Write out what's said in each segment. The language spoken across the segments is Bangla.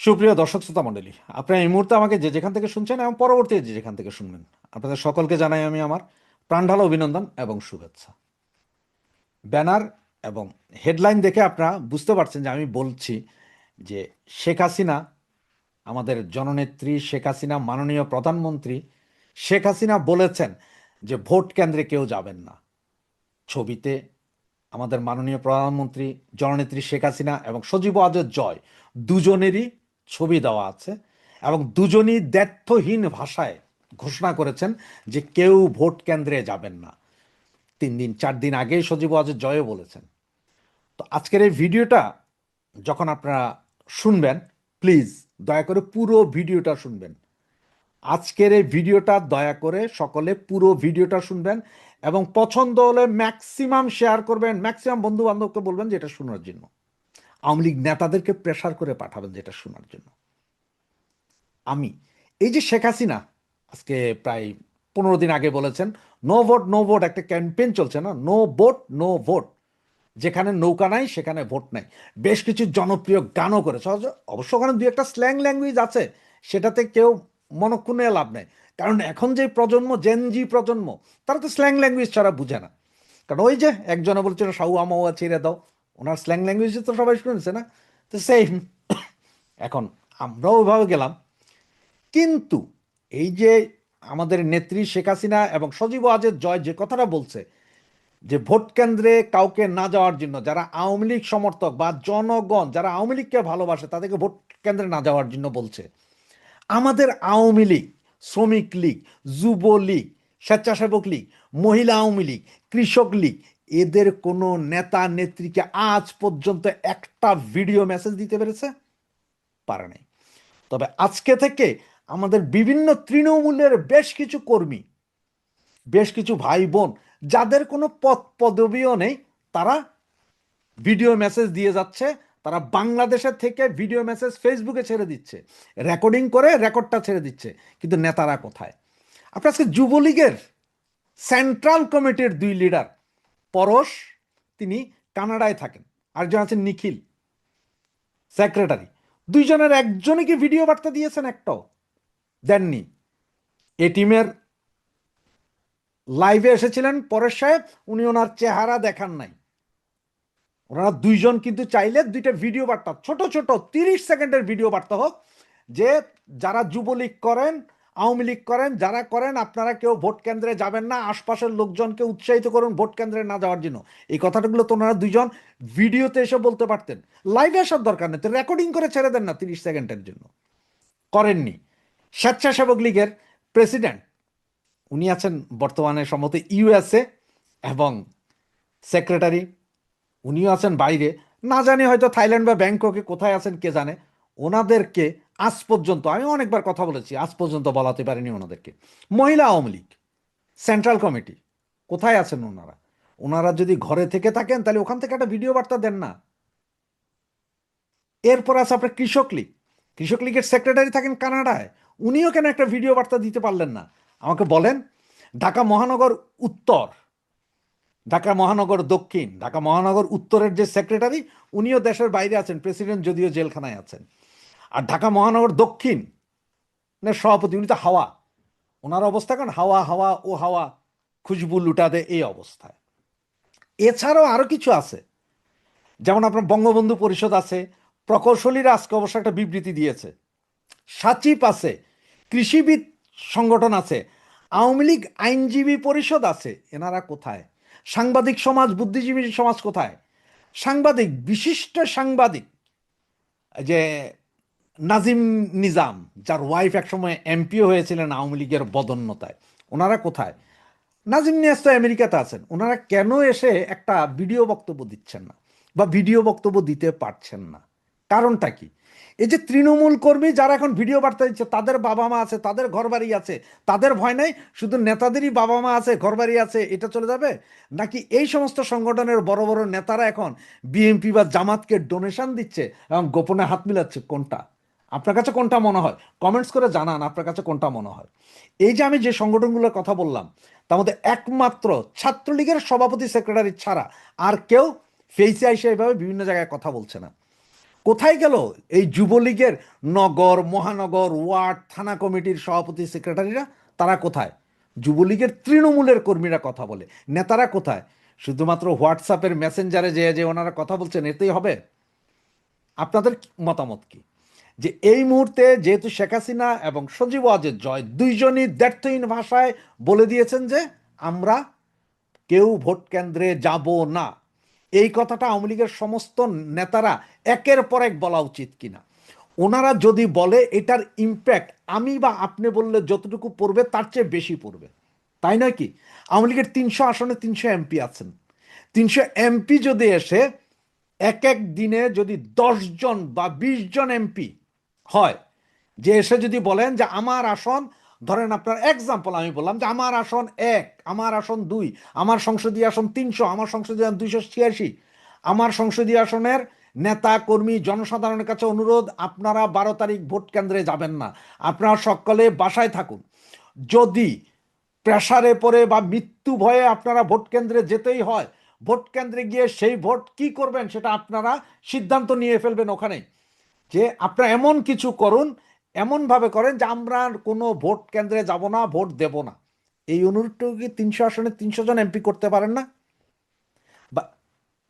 সুপ্রিয় দর্শক শ্রোতা মণ্ডলী, আপনারা এই মুহূর্তে আমাকে যে যেখান থেকে শুনছেন এবং পরবর্তী যে যেখান থেকে শুনবেন, আপনাদের সকলকে জানাই আমি আমার প্রাণঢালা অভিনন্দন এবং শুভেচ্ছা। ব্যানার এবং হেডলাইন দেখে আপনারা বুঝতে পারছেন যে আমি বলছি যে শেখ হাসিনা, আমাদের জননেত্রী শেখ হাসিনা, মাননীয় প্রধানমন্ত্রী শেখ হাসিনা বলেছেন যে ভোট কেন্দ্রে কেউ যাবেন না। ছবিতে আমাদের মাননীয় প্রধানমন্ত্রী জননেত্রী শেখ হাসিনা এবং সজীব ওয়াজেদ জয় দুজনেরই ছবি দেওয়া আছে এবং দুজনই দ্ব্যর্থহীন ভাষায় ঘোষণা করেছেন যে কেউ ভোট কেন্দ্রে যাবেন না। 3 দিন 4 দিন আগেই সজীব ওয়াজেদ জয়ও বলেছেন। তো আজকের এই ভিডিওটা যখন আপনারা শুনবেন, প্লিজ দয়া করে পুরো ভিডিওটা শুনবেন। আজকের এই ভিডিওটা দয়া করে সকলে পুরো ভিডিওটা শুনবেন এবং পছন্দ হলে ম্যাক্সিমাম শেয়ার করবেন, ম্যাক্সিমাম বন্ধু বান্ধবকে বলবেন যে এটা শোনার জন্য। আওয়ামী লীগ নেতাদেরকে প্রেশার করে পাঠাবেন যেটা শোনার জন্য। আমি এই যে শেখ হাসিনা আজকে প্রায় 15 দিন আগে বলেছেন নো ভোট নো ভোট, একটা ক্যাম্পেইন চলছে না, নো ভোট নো ভোট, যেখানে নৌকা নাই সেখানে ভোট নাই। বেশ কিছু জনপ্রিয় গানও করেছে, অবশ্য ওখানে দুই একটা স্ল্যাং ল্যাঙ্গুয়েজ আছে, সেটাতে কেউ মনক্ষুণ্ণ লাভ নেই। কারণ এখন যে প্রজন্ম, জেনজি প্রজন্ম, তারা তো স্ল্যাং ল্যাঙ্গুয়েজ ছাড়া বুঝে না। কারণ ওই যে একজনে বলছিল সাউয়া মাউয়া ছেড়ে দাও, ওনার স্ল্যাং ল্যাঙ্গুয়েজ তো সবাই শুনেছে না? তো সেই এখন আমরাও ওইভাবে গেলাম। কিন্তু এই যে আমাদের নেত্রী শেখ হাসিনা এবং সজীব ওয়াজেদ জয় যে কথাটা বলছে যে ভোট কেন্দ্রে কাউকে না যাওয়ার জন্য, যারা আওয়ামী লীগ সমর্থক বা জনগণ যারা আওয়ামী লীগকে ভালোবাসে তাদেরকে ভোট কেন্দ্রে না যাওয়ার জন্য বলছে। আমাদের আওয়ামী লীগ, শ্রমিক লীগ, যুবলীগ, স্বেচ্ছাসেবক লীগ, মহিলা আওয়ামী লীগ, কৃষক লীগ, এদের কোনো নেতা নেত্রীকে আজ পর্যন্ত একটা ভিডিও মেসেজ দিতে পেরেছে? পারে নাই। তবে আজকে থেকে আমাদের বিভিন্ন তৃণমূলের বেশ কিছু কর্মী, বেশ কিছু ভাই বোন, যাদের কোনো পদ পদবিও নেই, তারা ভিডিও মেসেজ দিয়ে যাচ্ছে। তারা বাংলাদেশের থেকে ভিডিও মেসেজ ফেসবুকে ছেড়ে দিচ্ছে, রেকর্ডিং করে রেকর্ডটা ছেড়ে দিচ্ছে। কিন্তু নেতারা কোথায়? আপনার আজকে যুবলীগের সেন্ট্রাল কমিটির 2 লিডার, পরশ, তিনি কানাডায় থাকেন, আরেকজন আছেন নিখিল, সেক্রেটারি, দুইজনের একজনই কি ভিডিও বার্তা দিয়েছেন? একটাও দেননি। এ টিমের লাইভে এসেছিলেন পরেশ সাহেব, উনি ওনার চেহারা দেখান নাই। ওনারা দুইজন কিন্তু চাইলে দুইটা ভিডিও বার্তা, ছোট ছোট 30 সেকেন্ডের ভিডিও বার্তা হোক, যে যারা যুবলীগ করেন, আওয়ামী লীগ করেন, যারা করেন, আপনারা কেউ ভোট কেন্দ্রে যাবেন না, আশপাশের লোকজনকে উৎসাহিত করুন ভোট কেন্দ্রে না যাওয়ার জন্য। এই কথাগুলো তো ওনারা দুইজন ভিডিওতে এসে বলতে পারতেন। লাইভে আসার দরকার নেই তো, রেকর্ডিং করে ছেড়ে দেন না 30 সেকেন্ডের জন্য। করেননি। স্বেচ্ছাসেবক লীগের প্রেসিডেন্ট, উনি আছেন বর্তমানে সম্ভবত ইউএসএ, এবং সেক্রেটারি, উনিও আছেন বাইরে, না জানি হয়তো থাইল্যান্ড বা ব্যাংককে, কোথায় আছেন কে জানে। ওনাদেরকে আজ পর্যন্ত, আমি অনেকবার কথা বলেছি, আজ পর্যন্ত বলাতে পারিনি ওনাদেরকে। মহিলা আওয়ামী লীগ সেন্ট্রাল কমিটি, কোথায় আছেন ওনারা? ওনারা যদি ঘরে থেকে থাকেন তাহলে ওখান থেকে একটা ভিডিও বার্তা দেন না। এরপর আছে আপনার কৃষক লীগ, কৃষক লীগের সেক্রেটারি থাকেন কানাডায়, উনিও কেন একটা ভিডিও বার্তা দিতে পারলেন না? আমাকে বলেন। ঢাকা মহানগর উত্তর, ঢাকা মহানগর দক্ষিণ, ঢাকা মহানগর উত্তরের যে সেক্রেটারি, উনিও দেশের বাইরে আছেন, প্রেসিডেন্ট যদিও জেলখানায় আছেন। আর ঢাকা মহানগর দক্ষিণ সভাপতি, উনি তো হাওয়া, ওনার অবস্থা কারণ হাওয়া হাওয়া ও হাওয়া খুশবু লুটা দে, এই অবস্থায়। এছাড়াও আরো কিছু আছে, যেমন আপনার বঙ্গবন্ধু পরিষদ আছে, প্রকৌশলীরা আজকে অবশ্য একটা বিবৃতি দিয়েছে, সাচিব আছে, কৃষিবিদ সংগঠন আছে, আওয়ামী লীগ আইনজীবী পরিষদ আছে। এনারা কোথায়? সাংবাদিক সমাজ, বুদ্ধিজীবী সমাজ কোথায়? সাংবাদিক, বিশিষ্ট সাংবাদিক, যে নাজিম নিজাম, যার ওয়াইফ একসময় এমপিও হয়েছিলেন আওয়ামী লীগের বদন্যতায়, ওনারা কোথায়? নাজিম নিয়াজ তো আমেরিকাতে আছেন, ওনারা কেন এসে একটা ভিডিও বক্তব্য দিচ্ছেন না বা ভিডিও বক্তব্য দিতে পারছেন না? কারণটা কি? এই যে তৃণমূল কর্মী যারা এখন ভিডিও বার্তা দিচ্ছে, তাদের বাবা মা আছে, তাদের ঘরবাড়ি আছে, তাদের ভয় নাই, শুধু নেতাদেরই বাবা মা আছে, ঘরবাড়ি আছে, এটা চলে যাবে? নাকি এই সমস্ত সংগঠনের বড় বড় নেতারা এখন বিএনপি বা জামাতকে ডোনেশন দিচ্ছে এবং গোপনে হাত মিলাচ্ছে? কোনটা আপনার কাছে কোনটা মনে হয়? কমেন্টস করে জানান আপনার কাছে কোনটা মনে হয়। এই যে আমি যে সংগঠনগুলোর কথা বললাম, তার মধ্যে একমাত্র ছাত্রলীগের সভাপতি সেক্রেটারি ছাড়া আর কেউ ফেসে আইসে এভাবে বিভিন্ন জায়গায় কথা বলছে না। কোথায় গেল এই যুবলীগের নগর, মহানগর, ওয়ার্ড, থানা কমিটির সভাপতি, সেক্রেটারিরা? তারা কোথায়? যুবলীগের তৃণমূলের কর্মীরা কথা বলে, নেতারা কোথায়? শুধুমাত্র হোয়াটসঅ্যাপের মেসেঞ্জারে যে যে ওনারা কথা বলছেন এতেই হবে? আপনাদের মতামত কি? যে এই মুহূর্তে যেহেতু শেখ হাসিনা এবং সজীব ওয়াজেদ জয় দুইজনই দ্ব্যর্থহীন ভাষায় বলে দিয়েছেন যে আমরা কেউ ভোট কেন্দ্রে যাব না, এই কথাটা আওয়ামী লীগের সমস্ত নেতারা একের পর এক বলা উচিত কিনা? ওনারা যদি বলে এটার ইম্প্যাক্ট আমি বা আপনি বললে যতটুকু পড়বে তার চেয়ে বেশি পড়বে, তাই নয় কি? আওয়ামী লীগের 300 আসনে 300 এমপি আছেন। 300 এমপি যদি এসে এক এক দিনে যদি 10 জন বা 20 জন এমপি হয়, যে এসে যদি বলেন যে আমার আসন, ধরেন আপনার এক্সাম্পল আমি বললাম যে আমার আসন 1, আমার আসন 2, আমার সংসদীয় আসন 300, আমার সংসদীয় আসন 286, আমার সংসদীয় আসনের নেতা কর্মী জনসাধারণের কাছে অনুরোধ, আপনারা 12 তারিখ ভোট কেন্দ্রে যাবেন না, আপনারা সকলে বাসায় থাকুন। যদি প্রেসারে পড়ে বা মৃত্যু ভয়ে আপনারা ভোট কেন্দ্রে যেতেই হয়, ভোট কেন্দ্রে গিয়ে সেই ভোট কি করবেন সেটা আপনারা সিদ্ধান্ত নিয়ে ফেলবেন ওখানে, যে আপনারা এমন কিছু করুন, এমনভাবে করেন যে আমরা কোনো ভোট কেন্দ্রে যাব না, ভোট দেব না। এই অনুরোধটুকু কি 300 আসনে 300 জন এমপি করতে পারেন না? বা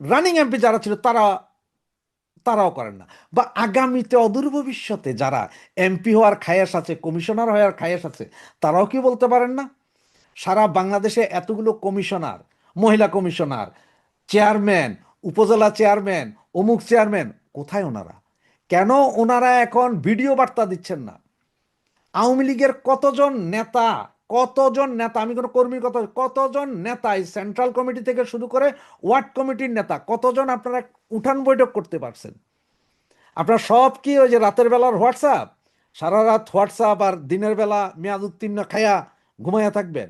রানিং এমপি যারা ছিল তারাও করেন না? বা আগামীতে অদূর ভবিষ্যতে যারা এমপি হওয়ার খায়েশ আছে, কমিশনার হওয়ার খায়েশ আছে, তারাও কি বলতে পারেন না? সারা বাংলাদেশে এতগুলো কমিশনার, মহিলা কমিশনার, চেয়ারম্যান, উপজেলা চেয়ারম্যান, অমুক চেয়ারম্যান, কোথায় ওনারা? কেন ওনারা এখন ভিডিও বার্তা দিচ্ছেন না? আওয়ামী লীগের কতজন নেতা, আমি কোনো কর্মীর কথা, কতজন নেতা এই সেন্ট্রাল কমিটি থেকে শুরু করে ওয়ার্ড কমিটির নেতা কতজন আপনারা উঠান বৈঠক করতে পারছেন? আপনারা সব কি ওই যে রাতের বেলার হোয়াটসঅ্যাপ, সারা রাত হোয়াটসঅ্যাপ আর দিনের বেলা মেয়াদ উত্তীর্ণ খায়া ঘুমাইয়া থাকবেন?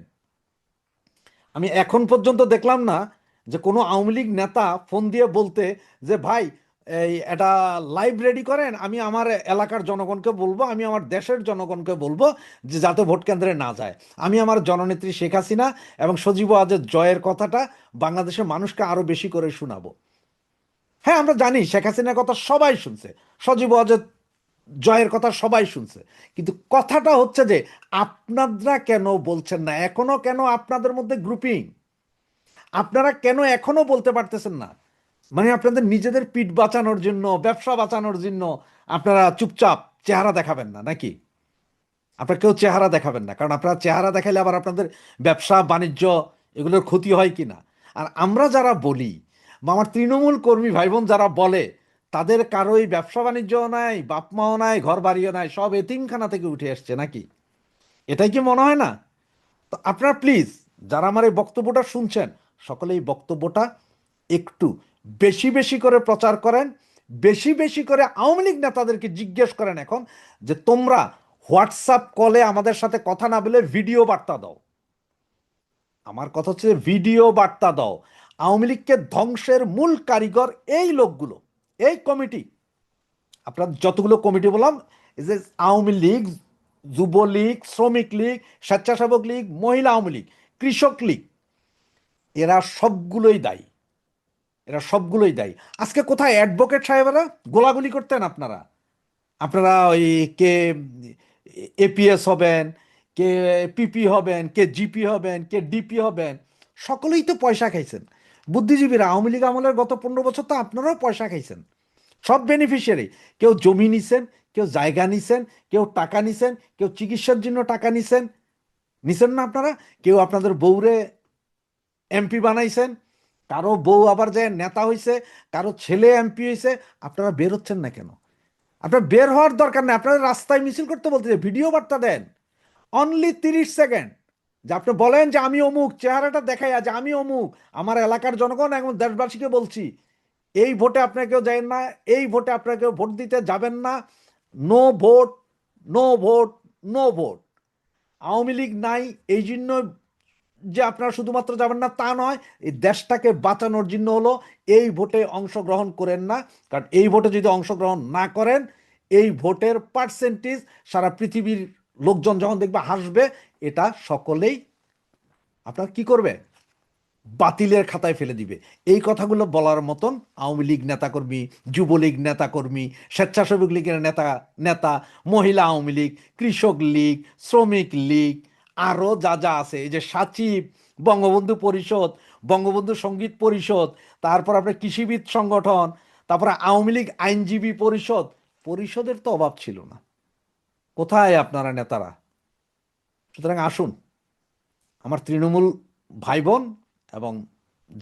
আমি এখন পর্যন্ত দেখলাম না যে কোনো আওয়ামী লীগ নেতা ফোন দিয়ে বলতে যে ভাই এই এটা লাইভ রেডি করেন, আমি আমার এলাকার জনগণকে বলবো, আমি আমার দেশের জনগণকে বলবো যে যাতে ভোট কেন্দ্রে না যায়, আমি আমার জননেত্রী শেখ হাসিনা এবং সজীব ওয়াজেদ জয়ের কথাটা বাংলাদেশের মানুষকে আরো বেশি করে শোনাবো। হ্যাঁ, আমরা জানি শেখ হাসিনার কথা সবাই শুনছে, সজীব ওয়াজেদ জয়ের কথা সবাই শুনছে, কিন্তু কথাটা হচ্ছে যে আপনারা কেন বলছেন না? এখনো কেন আপনাদের মধ্যে গ্রুপিং? আপনারা কেন এখনো বলতে পারতেছেন না? মানে আপনাদের নিজেদের পিঠ বাঁচানোর জন্য, ব্যবসা বাঁচানোর জন্য আপনারা চুপচাপ চেহারা দেখাবেন না নাকি? আপনারা কেউ চেহারা দেখাবেন না, কারণ আপনারা চেহারা দেখাইলে আবার আপনাদের ব্যবসা বাণিজ্য এগুলোর ক্ষতি হয় কিনা। আর আমরা যারা বলি বা আমার তৃণমূল কর্মী ভাই বোন যারা বলে, তাদের কারোই ব্যবসা বাণিজ্যও নাই, বাপ মাও নাই, ঘর বাড়িও নাই, সব এতিমখানা থেকে উঠে আসছে নাকি? এটাই কি মনে হয় না? তো আপনারা প্লিজ যারা আমার এই বক্তব্যটা শুনছেন, সকলে এই বক্তব্যটা একটু বেশি বেশি করে প্রচার করেন, বেশি বেশি করে আওয়ামী লীগ নেতাদেরকে জিজ্ঞেস করেন এখন যে তোমরা হোয়াটসঅ্যাপ কলে আমাদের সাথে কথা না বলে ভিডিও বার্তা দাও। আমার কথা হচ্ছে ভিডিও বার্তা দাও। আওয়ামী লীগকে ধ্বংসের মূল কারিগর এই লোকগুলো, এই কমিটি, আপনার যতগুলো কমিটি বললাম, এই যে আওয়ামী লীগ, যুবলীগ, শ্রমিক লীগ, স্বেচ্ছাসেবক লীগ, মহিলা আওয়ামী লীগ, কৃষক লীগ, এরা সবগুলোই দায়ী, এরা সবগুলোই দায়ী। আজকে কোথায় অ্যাডভোকেট সাহেবেরা গোলাগুলি করতেন? আপনারা আপনারা ওই কে এপিএস হবেন, কে পিপি হবেন, কে জিপি হবেন, কে ডিপি হবেন, সকলেই তো পয়সা খাইছেন। বুদ্ধিজীবীরা আওয়ামী লীগ আমলের গত 15 বছর তো আপনারাও পয়সা খাইছেন, সব বেনিফিশিয়ারি। কেউ জমি নিছেন, কেউ জায়গা নিছেন, কেউ টাকা নিছেন, কেউ চিকিৎসার জন্য টাকা নিছেন, নিছেন না আপনারা? কেউ আপনাদের বউরে এমপি বানাইছেন, কারো বউ আবার যে নেতা হইছে, কারো ছেলে এমপি হয়েছে। আপনারা বের হচ্ছেন না কেন? আপনার বের হওয়ার দরকার নেই, আপনারা রাস্তায় মিছিল করতে বলতে ভিডিও বার্তা দেন, অনলি 30 সেকেন্ড, যে আপনি বলেন যে আমি অমুক, চেহারাটা দেখাই যে আমি অমুক, আমার এলাকার জনগণ এবং দেশবাসীকে বলছি এই ভোটে আপনারা কেউ যাবেন না, এই ভোটে আপনারা কেউ ভোট দিতে যাবেন না, no vote, no vote, no vote. Awami League নাই এই জন্য যে আপনারা শুধুমাত্র যাবেন না তা নয়, এই দেশটাকে বাঁচানোর জন্য হলো এই ভোটে অংশগ্রহণ করেন না। কারণ এই ভোটে যদি অংশগ্রহণ না করেন, এই ভোটের পার্সেন্টেজ সারা পৃথিবীর লোকজন যখন দেখবে হাসবে, এটা সকলেই আপনার কি করবে? বাতিলের খাতায় ফেলে দিবে। এই কথাগুলো বলার মতন আওয়ামী লীগ নেতাকর্মী, যুবলীগ নেতাকর্মী, স্বেচ্ছাসেবক লীগের নেতা নেতা মহিলা আওয়ামী লীগ, কৃষক লীগ, শ্রমিক লীগ, আরও যা যা আছে, এই যে সাচিব, বঙ্গবন্ধু পরিষদ, বঙ্গবন্ধু সঙ্গীত পরিষদ, তারপর আপনার কৃষিবিদ সংগঠন, তারপরে আওয়ামী লীগ আইনজীবী পরিষদ, পরিষদের তো অভাব ছিল না। কোথায় আপনারা নেতারা? সুতরাং আসুন, আমার তৃণমূল ভাই বোন এবং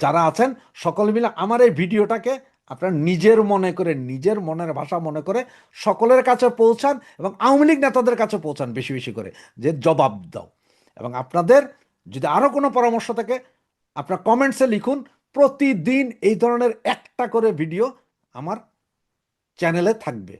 যারা আছেন সকলে মিলে আমার এই ভিডিওটাকে আপনার নিজের মনে করে, নিজের মনের ভাষা মনে করে সকলের কাছে পৌঁছান এবং আওয়ামী লীগ নেতাদের কাছে পৌঁছান বেশি বেশি করে, যে জবাব দাও। এবং আপনাদের যদি আরও কোনো পরামর্শ থাকে আপনার কমেন্টসে লিখুন। প্রতিদিন এই ধরনের একটা করে ভিডিও আমার চ্যানেলে থাকবে।